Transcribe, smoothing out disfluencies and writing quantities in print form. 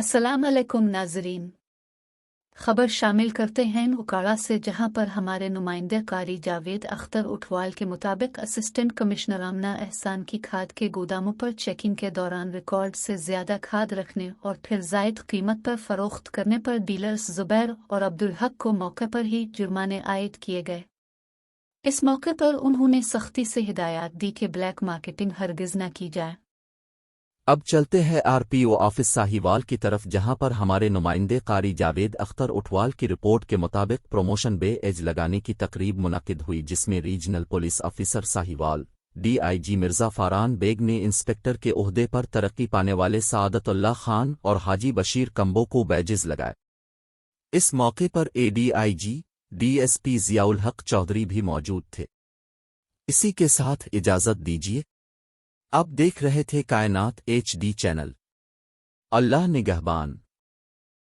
अस्सलाम अलैकुम नाजरीन। खबर शामिल करते हैं उकाड़ा से, जहां पर हमारे नुमाइंदे कारी जावेद अख्तर उठवाल के मुताबिक असिस्टेंट कमिश्नर आमना एहसान की खाद के गोदामों पर चेकिंग के दौरान रिकॉर्ड से ज्यादा खाद रखने और फिर जायद कीमत पर फरोख्त करने पर डीलर्स जुबैर और अब्दुल हक को मौके पर ही जुर्माने आयद किए गए। इस मौके पर उन्होंने सख्ती से हिदायत दी कि ब्लैक मार्केटिंग हरगिज न की जाए। अब चलते हैं आरपीओ ऑफिस साहिवाल की तरफ, जहां पर हमारे नुमाइंदे कारी जावेद अख्तर उठवाल की रिपोर्ट के मुताबिक प्रमोशन बे एज लगाने की तकरीब मुनक्किद हुई, जिसमें regional police officer Sahiwal DIG Mirza Faran Baig ने इंस्पेक्टर के ओहदे पर तरक्की पाने वाले सादतुल्लाह खान और हाजी बशीर कंबो को बैजेज लगाए। इस मौके पर एडीआईजी डीएसपी जियाउल हक चौधरी भी मौजूद थे। इसी के साथ इजाजत दीजिए। आप देख रहे थे कायनात HD चैनल। अल्लाह निगहबान।